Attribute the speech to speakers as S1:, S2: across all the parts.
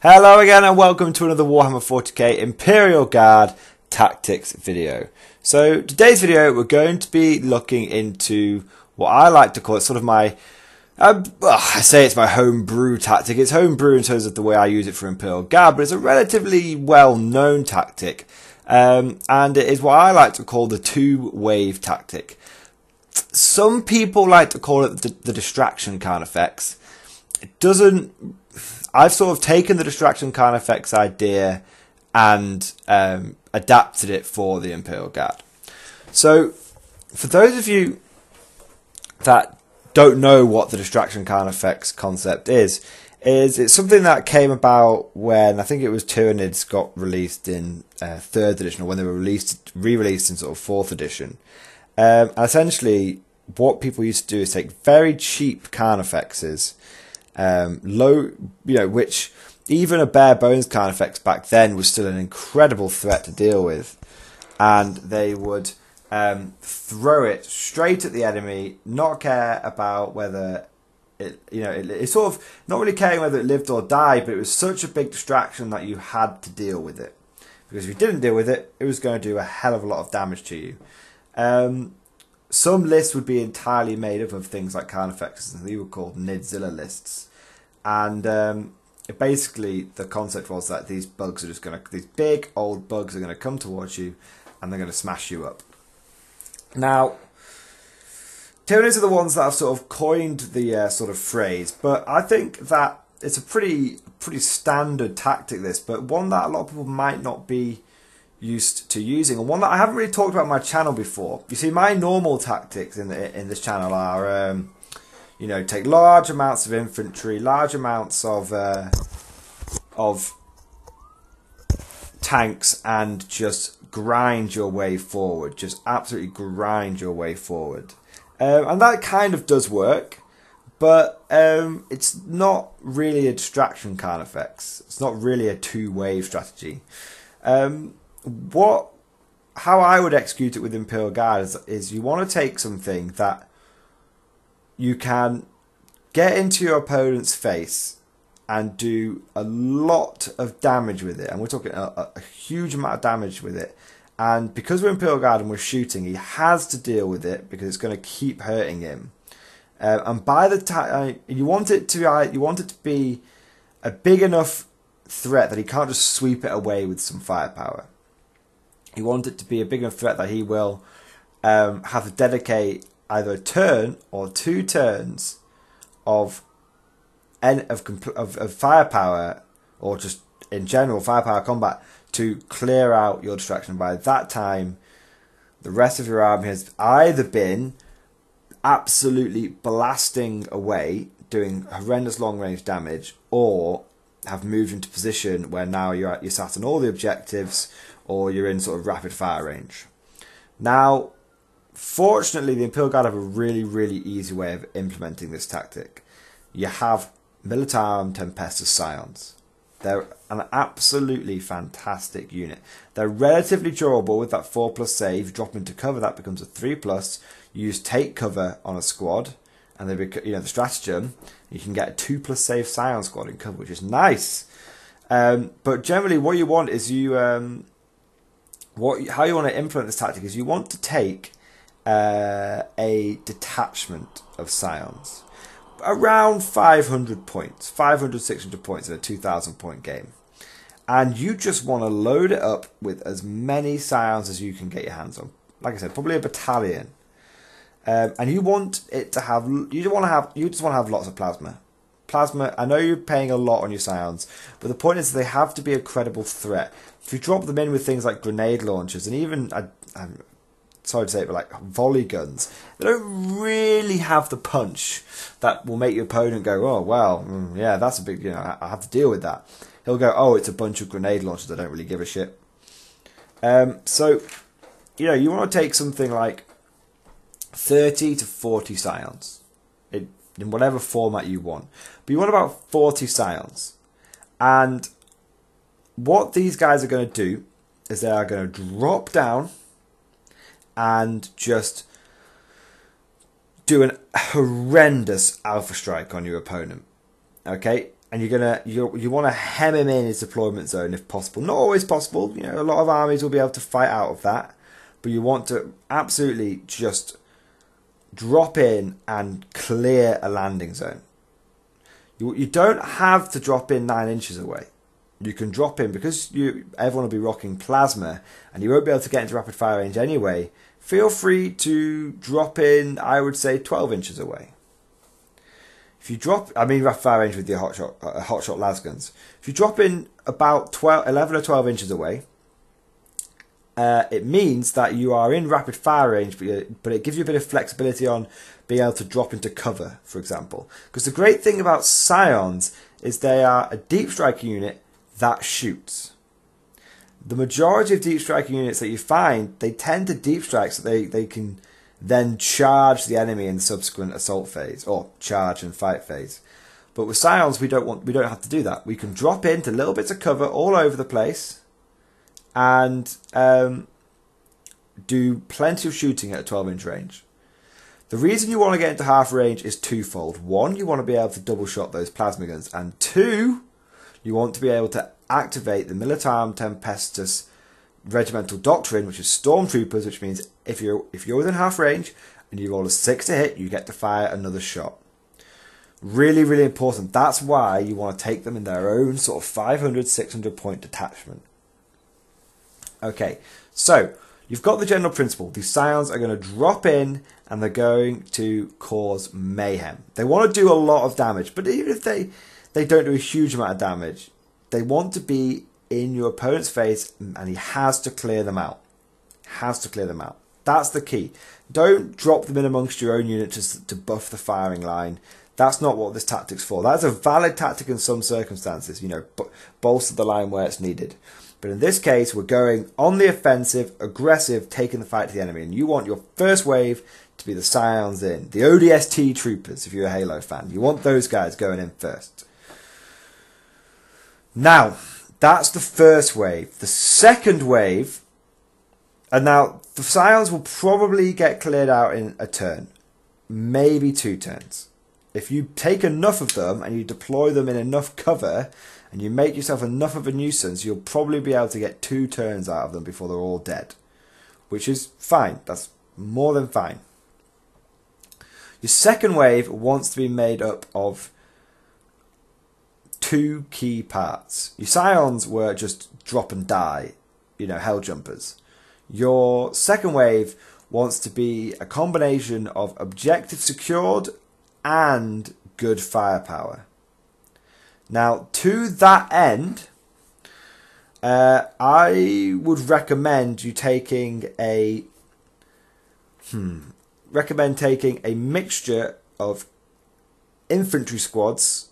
S1: Hello again and welcome to another Warhammer 40K Imperial Guard tactics video. So today's video we're going to be looking into what I like to call it sort of my, I say it's my homebrew tactic. It's homebrew in terms of the way I use it for Imperial Guard, but it's a relatively well-known tactic. And it is what I like to call the two-wave tactic. Some people like to call it the distraction Carnifex. It doesn't... I've sort of taken the distraction Carnifex idea and adapted it for the Imperial Guard. So, for those of you that don't know what the distraction Carnifex concept is it's something that came about when I think it was Tyranids got released in 3rd edition, or when they were re-released in sort of 4th edition. And essentially, what people used to do is take very cheap Carnifexes, which even a bare bones Carnifex back then was still an incredible threat to deal with, and they would throw it straight at the enemy, not care about whether it's sort of not really caring whether it lived or died, but it was such a big distraction that you had to deal with it, because if you didn't deal with it, it was going to do a hell of a lot of damage to you. Some lists would be entirely made up of things like Carnifexes, and they were called Nidzilla lists. And basically, the concept was that these bugs are just these big old bugs are going to come towards you, and they're going to smash you up. Now, Tyranids are the ones that have sort of coined the sort of phrase, but I think that it's a pretty standard tactic, this, but one that a lot of people might not be used to using, and one that I haven't really talked about on my channel before. You see, my normal tactics in this channel are, take large amounts of infantry, large amounts of tanks, and just grind your way forward. Just absolutely grind your way forward, and that kind of does work, but it's not really a distraction Carnifex. It's not really a two-wave strategy. How I would execute it with Imperial Guard is you want to take something that you can get into your opponent's face and do a lot of damage with it, and we're talking a huge amount of damage with it. And because we're Imperial Guard and we're shooting, he has to deal with it because it's going to keep hurting him. And by the time you want it to be a big enough threat that he can't just sweep it away with some firepower. You want it to be a big enough threat that he will have to dedicate either a turn or 2 turns of firepower, or just in general firepower combat, to clear out your distraction. By that time, the rest of your army has either been absolutely blasting away, doing horrendous long range damage, or have moved into position where now you're sat on all the objectives, or you're in sort of rapid fire range. Now, fortunately, the Imperial Guard have a really easy way of implementing this tactic. You have Militarum Tempestus Scions. They're an absolutely fantastic unit. They're relatively durable with that 4+ save. You drop into cover, that becomes a 3+. You use take cover on a squad, and the stratagem, you can get a 2+ save Scion squad in cover, which is nice. But generally, what you want is how you want to implement this tactic is you want to take a detachment of Scions, around 500 points, 500, 600 points in a 2,000 point game. And you just want to load it up with as many Scions as you can get your hands on. Like I said, probably a battalion. And you want it to have, you just want to have lots of plasma. Plasma, I know you're paying a lot on your Scions, but the point is they have to be a credible threat. If you drop them in with things like grenade launchers, and even, I'm sorry to say it, but like volley guns, they don't really have the punch that will make your opponent go, oh, well, yeah, that's a big, I have to deal with that. He'll go, oh, it's a bunch of grenade launchers, I don't really give a shit. So, you want to take something like 30 to 40 Scions, in whatever format you want. But you want about 40 Scions. And what these guys are going to do is they are going to drop down and just do an horrendous alpha strike on your opponent. Okay? and you want to hem him in his deployment zone if possible. Not always possible. You know, a lot of armies will be able to fight out of that, but you want to absolutely just drop in and clear a landing zone. You don't have to drop in 9 inches away. You can drop in, because everyone will be rocking plasma and you won't be able to get into rapid fire range anyway. Feel free to drop in, I would say, 12 inches away. If you drop, I mean rapid fire range with your hotshot lasguns. If you drop in about 11 or 12 inches away, it means that you are in rapid fire range, but it gives you a bit of flexibility on being able to drop into cover, for example. Because the great thing about Scions is they are a deep striking unit that shoots. The majority of deep striking units that you find, they tend to deep strike so they can then charge the enemy in the subsequent assault phase, or charge and fight phase. But with Scions, we don't have to do that. We can drop into little bits of cover all over the place and do plenty of shooting at a 12-inch range. The reason you want to get into half range is twofold. One, you want to be able to double shot those plasma guns, and two, you want to be able to activate the Militarum Tempestus regimental doctrine, which is stormtroopers, which means if you're within half range and you roll a 6 to hit, you get to fire another shot. Really, really important. That's why you want to take them in their own sort of 500, 600 point detachment. Okay, so you've got the general principle. These Scions are going to drop in and they're going to cause mayhem. They want to do a lot of damage, but even if they don't do a huge amount of damage, they want to be in your opponent's face and he has to clear them out. Has to clear them out. That's the key. Don't drop them in amongst your own unit just to buff the firing line. That's not what this tactic's for. That's a valid tactic in some circumstances, you know, bolster the line where it's needed. But in this case, we're going on the offensive, aggressive, taking the fight to the enemy. And you want your first wave to be the Scions in. The ODST troopers, if you're a Halo fan. You want those guys going in first. Now, that's the first wave. The second wave, and now the Scions will probably get cleared out in a turn. Maybe 2 turns. If you take enough of them and you deploy them in enough cover and you make yourself enough of a nuisance, you'll probably be able to get 2 turns out of them before they're all dead. Which is fine. That's more than fine. Your second wave wants to be made up of 2 key parts. Your Scions were just drop and die, you know, hell jumpers. Your second wave wants to be a combination of objective secured and good firepower. Now, to that end, I would recommend you taking a mixture of infantry squads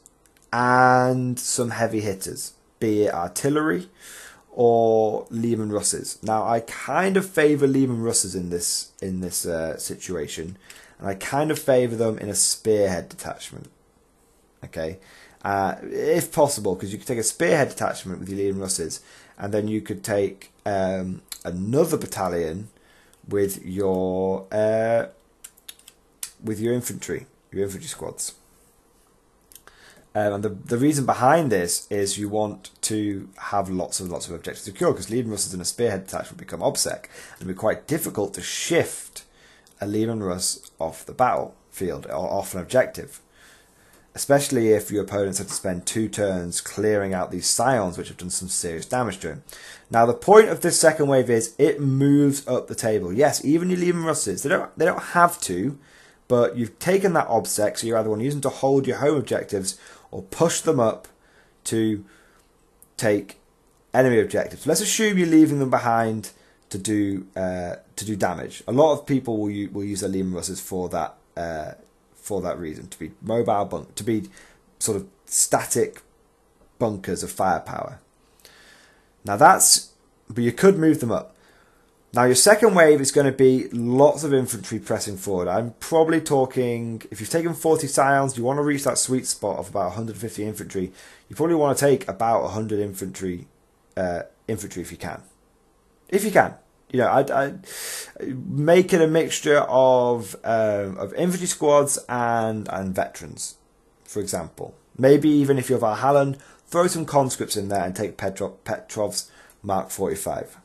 S1: and some heavy hitters, be it artillery or Lehman Russes. Now, I kind of favour Lehman Russes in this situation, and I kind of favour them in a spearhead detachment. Okay, if possible, because you could take a spearhead detachment with your Lehman Russes, and then you could take another battalion with your infantry squads. And the reason behind this is you want to have lots of objectives secure, because Lehman Russes in a spearhead detachment become OBSEC, and it'd be quite difficult to shift a Lehman Russ off the battlefield or off an objective, especially if your opponents have to spend 2 turns clearing out these Scions, which have done some serious damage to him. Now, the point of this second wave is it moves up the table. Yes, even your Lehman Russes, they don't have to, but you've taken that OBSEC, so you either want to use them to hold your home objectives or push them up to take enemy objectives. Let's assume you're leaving them behind to do damage. A lot of people will use their Lehman Russes for that reason, to be mobile to be sort of static bunkers of firepower. Now but you could move them up. Now, your second wave is going to be lots of infantry pressing forward. I'm probably talking, if you've taken 40 Scions, you want to reach that sweet spot of about 150 infantry. You probably want to take about 100 infantry if you can. If you can. You know, I'd make it a mixture of infantry squads and veterans, for example. Maybe even if you're Valhallan, throw some conscripts in there and take Petrov's Mark 45.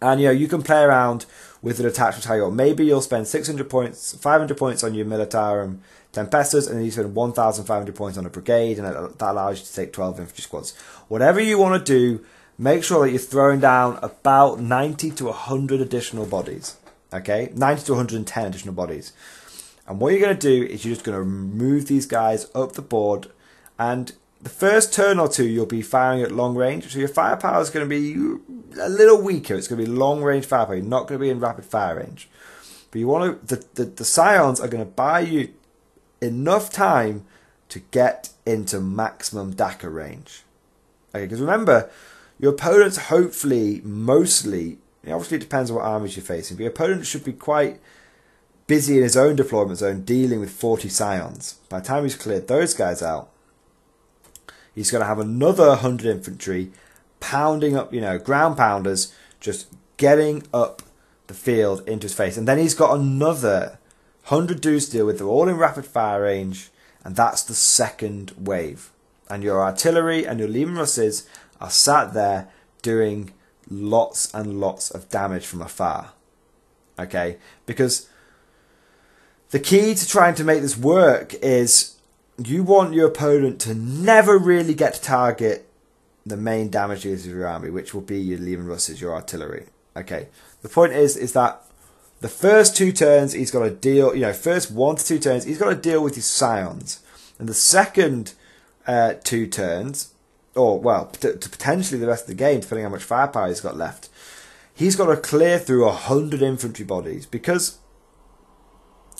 S1: And you can play around with the detachments how you want. Maybe you'll spend 600 points, 500 points on your Militarum Tempestus, and then you spend 1,500 points on a brigade, and that allows you to take 12 infantry squads. Whatever you want to do, make sure that you're throwing down about 90 to 100 additional bodies. Okay? 90 to 110 additional bodies. And what you're going to do is you're just going to move these guys up the board, and the first turn or two you'll be firing at long range, so your firepower is going to be a little weaker. It's going to be long range firepower. You're not going to be in rapid fire range. But you want to, the Scions are going to buy you enough time to get into maximum Daka range. Okay, because remember, your opponent's hopefully, mostly, obviously it depends on what armies you're facing, but your opponent should be quite busy in his own deployment zone dealing with 40 Scions. By the time he's cleared those guys out, he's going to have another 100 infantry pounding up, ground pounders, just getting up the field into his face. And then he's got another 100 dudes to deal with. They're all in rapid fire range, and that's the second wave. And your artillery and your Lehman Russes are sat there doing lots and lots of damage from afar. Okay? Because the key to trying to make this work is you want your opponent to never really get to target the main damage dealers of your army, which will be your Lehman Russes, your artillery. Okay? The point is that the first 2 turns he's got to deal, first 1 to 2 turns he's got to deal with his Scions. And the second 2 turns, or to potentially the rest of the game, depending on how much firepower he's got left, he's got to clear through 100 infantry bodies, because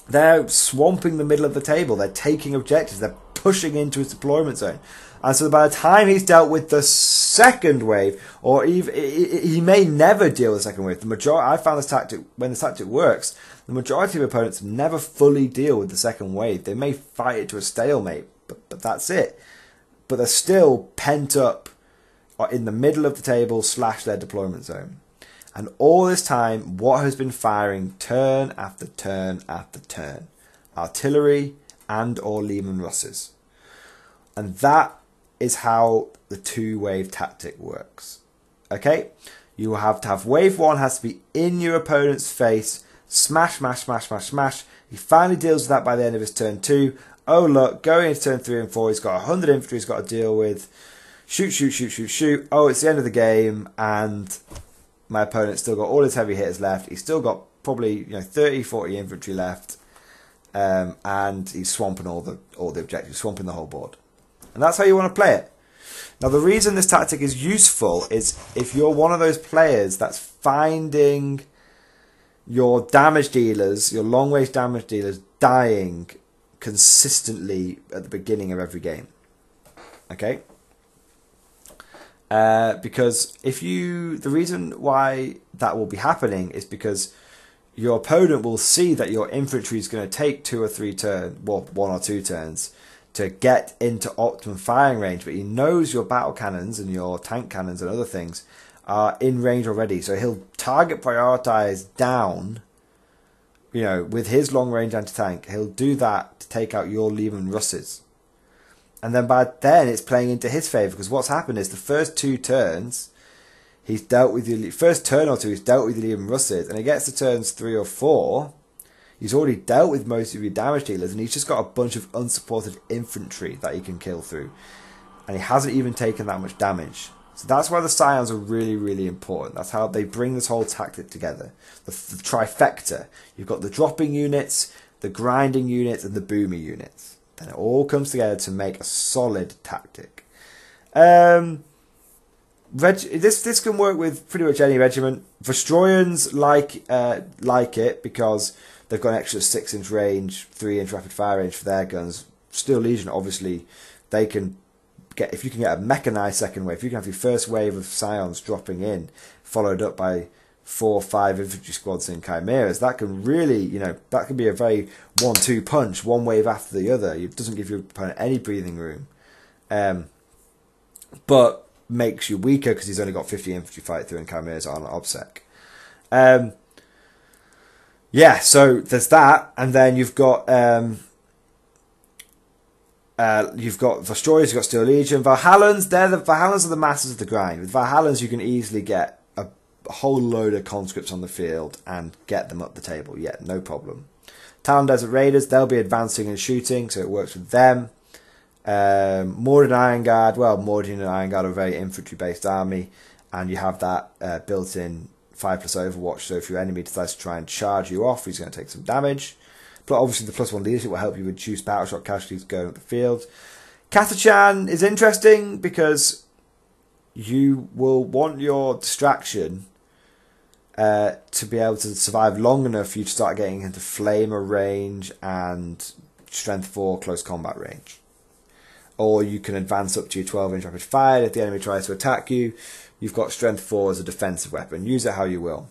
S1: they're swamping the middle of the table. They're taking objectives. They're pushing into his deployment zone. And so by the time he's dealt with the second wave, or even, he may never deal with the second wave. I found this tactic, when this tactic works, the majority of opponents never fully deal with the second wave. They may fight it to a stalemate, but that's it. But they're still pent up in the middle of the table / their deployment zone. And all this time, what has been firing turn after turn after turn? Artillery and or Lehman Russes. And that is how the 2-wave tactic works. Okay? You have to have wave 1 has to be in your opponent's face. Smash, smash, smash, smash, smash. He finally deals with that by the end of his turn 2. Oh look, going into turn 3 and 4, he's got 100 infantry he's got to deal with. Shoot, shoot, shoot, shoot, shoot. Oh, it's the end of the game, and my opponent's still got all his heavy hitters left. He's still got probably 30, 40 infantry left, and he's swamping all the objectives, swamping the whole board. And that's how you want to play it. Now, the reason this tactic is useful is if you're one of those players that's finding your damage dealers, your long-range damage dealers, dying consistently at the beginning of every game. Okay? Because the reason why that will be happening is because your opponent will see that your infantry is going to take 2 or 3 turns, well, 1 or 2 turns, to get into optimum firing range, but he knows your battle cannons and your tank cannons and other things are in range already, so he'll target prioritize down, with his long range anti-tank. He'll do that to take out your Lehman Russes. And then by then it's playing into his favour, because what's happened is the first 2 turns he's dealt with the first turn or 2 he's dealt with the Lehman Russes, and he gets to turns 3 or 4, he's already dealt with most of your damage dealers, and he's just got a bunch of unsupported infantry that he can kill through, and he hasn't even taken that much damage. So that's why the Scions are really, really important. That's how they bring this whole tactic together. The trifecta. You've got the dropping units, the grinding units, and the boomy units. Then it all comes together to make a solid tactic. This can work with pretty much any regiment. Vostroyans like it because they've got an extra 6-inch range, 3-inch rapid fire range for their guns. Steel Legion, obviously, they can get, if you can get a mechanized second wave, if you can have your first wave of Scions dropping in, followed up by 4 or 5 infantry squads in Chimeras, that can really, that can be a very 1-2 punch, one wave after the other. It doesn't give your opponent any breathing room, but makes you weaker because he's only got 50 infantry fight through in Chimeras on OBSEC. Yeah, so there's that, and then you've got You've got Destroyers, you've got Steel Legion. Valhallans, Valhallans are the masters of the grind. With Valhallans, you can easily get a whole load of conscripts on the field and get them up the table. Yeah, no problem. Talon Desert Raiders, they'll be advancing and shooting, so it works with them. Mordian Iron Guard, well, Mordian and Iron Guard are a very infantry-based army, and you have that built-in 5+ Overwatch, so if your enemy decides to try and charge you off, he's going to take some damage. But obviously the +1 leadership will help you reduce battle shot casualties going up the field. Katachan is interesting because you will want your distraction to be able to survive long enough for you to start getting into flamer range and strength 4 close combat range. Or you can advance up to your 12-inch rapid fire. If the enemy tries to attack you, you've got strength 4 as a defensive weapon. Use it how you will.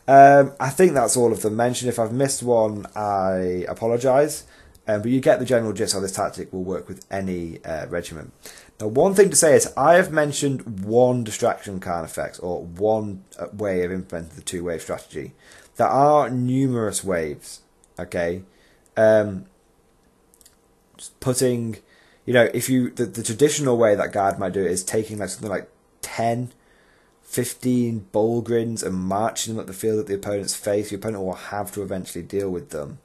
S1: I think that's all of them mentioned. If I've missed one, I apologise. But you get the general gist how this tactic will work with any regiment. Now, one thing to say is I have mentioned one distraction card effect, or one way of implementing the 2-wave strategy. There are numerous waves, okay? Putting, you know, if you, the traditional way that guard might do it is taking like something like 10, 15 Bulgrins and marching them up the field at the opponent's face. Your opponent will have to eventually deal with them.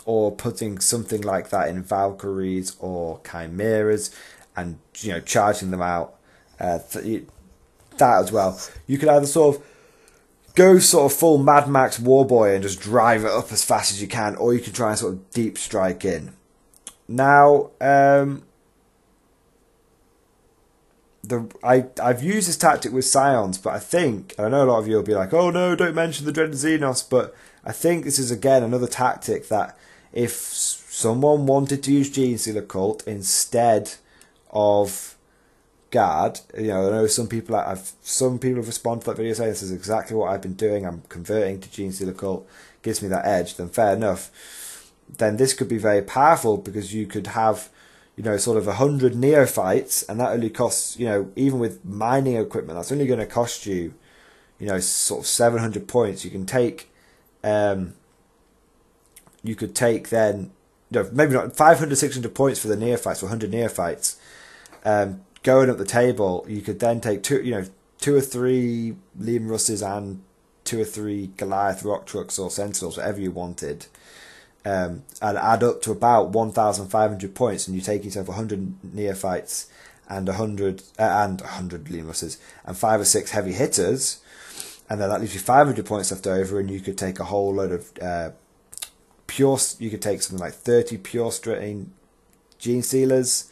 S1: Or putting something like that in Valkyries or Chimeras and, you know, charging them out. That as well. You could either sort of go sort of full Mad Max Warboy and just drive it up as fast as you can, or you can try and sort of deep strike in. Now, I've used this tactic with Scions, but I think, and I know a lot of you will be like, oh no, don't mention the Dreaded Xenos, but I think this is again another tactic that if someone wanted to use Genestealer Cult instead of Guard, you know, I know some people have responded to that video saying this is exactly what I've been doing, I'm converting to Genestealer Cult, gives me that edge, then fair enough. Then this could be very powerful because you could have, you know, sort of 100 neophytes, and that only costs, you know, even with mining equipment, that's only going to cost you, you know, sort of 700 points. You can take, you could take then, no, maybe not 500, 600 points for the neophytes, for 100 neophytes. Going up the table, you could then take 2 or 3 Liam Russes and 2 or 3 Goliath rock trucks or Sentinels, whatever you wanted. And add up to about 1,500 points, and you take yourself 100 neophytes and 100 Liam Russes and 5 or 6 heavy hitters, and then that leaves you 500 points left over, and you could take a whole load of pure. You could take something like 30 pure strain Genestealers.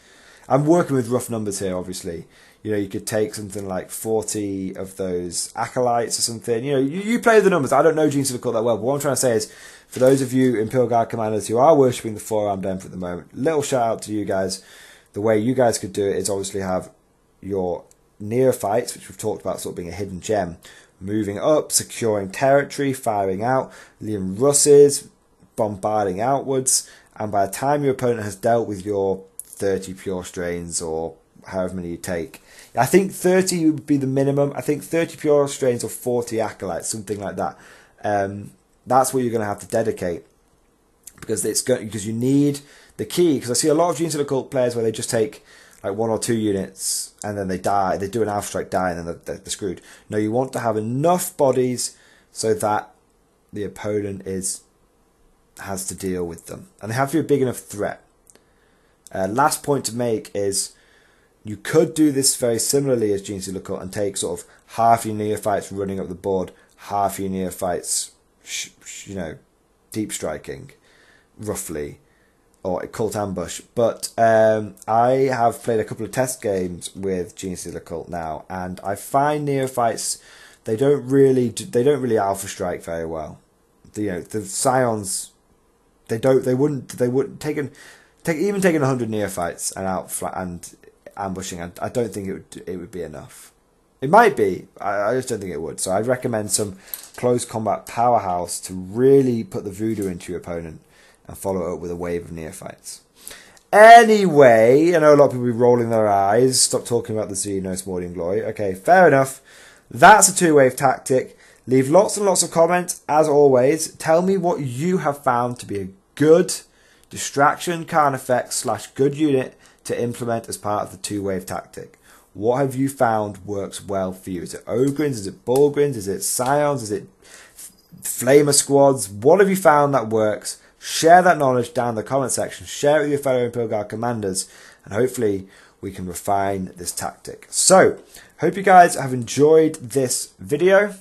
S1: I'm working with rough numbers here, obviously. You know, you could take something like 40 of those Acolytes or something. You know, you play the numbers. I don't know Genestealer Cult that well, but what I'm trying to say is, for those of you Imperial Guard commanders who are worshipping the 4-armed Emperor at the moment, little shout out to you guys. The way you guys could do it is obviously have your neophytes, which we've talked about sort of being a hidden gem, moving up, securing territory, firing out, Liam Russes, bombarding outwards, and by the time your opponent has dealt with your 30 pure strains or however many you take, I think 30 would be the minimum. I think 30 pure strains or 40 acolytes, something like that. That's what you're going to have to dedicate, because you need the key. Because I see a lot of Genestealer Cult players where they just take like 1 or 2 units and then they die. They do an Alpha Strike, die, and then they're screwed. No, you want to have enough bodies so that the opponent has to deal with them, and they have to be a big enough threat. Last point to make is, you could do this very similarly as Genestealer Cult and take sort of half your neophytes running up the board, half your neophytes, you know, deep striking, roughly, or a cult ambush. But I have played a couple of test games with Genestealer Cult now, and I find neophytes, they don't really alpha strike very well. The Scions, they wouldn't taking 100 neophytes and ambushing. I don't think it would be enough. It might be. I just don't think it would. So I'd recommend some close combat powerhouse to really put the voodoo into your opponent and follow it up with a wave of neophytes. Anyway, I know a lot of people will be rolling their eyes. Stop talking about the Xenos Mordian Glory. Okay, fair enough. That's a 2-wave tactic. Leave lots and lots of comments, as always. Tell me what you have found to be a good distraction, carnifex / good unit to implement as part of the 2-wave tactic. What have you found works well for you? Is it Ogryns? Is it Bulgrins? Is it Scions? Is it Flamer squads? What have you found that works? Share that knowledge down in the comment section. Share it with your fellow Imperial Guard commanders, and hopefully we can refine this tactic. So, hope you guys have enjoyed this video.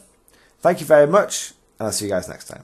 S1: Thank you very much, and I'll see you guys next time.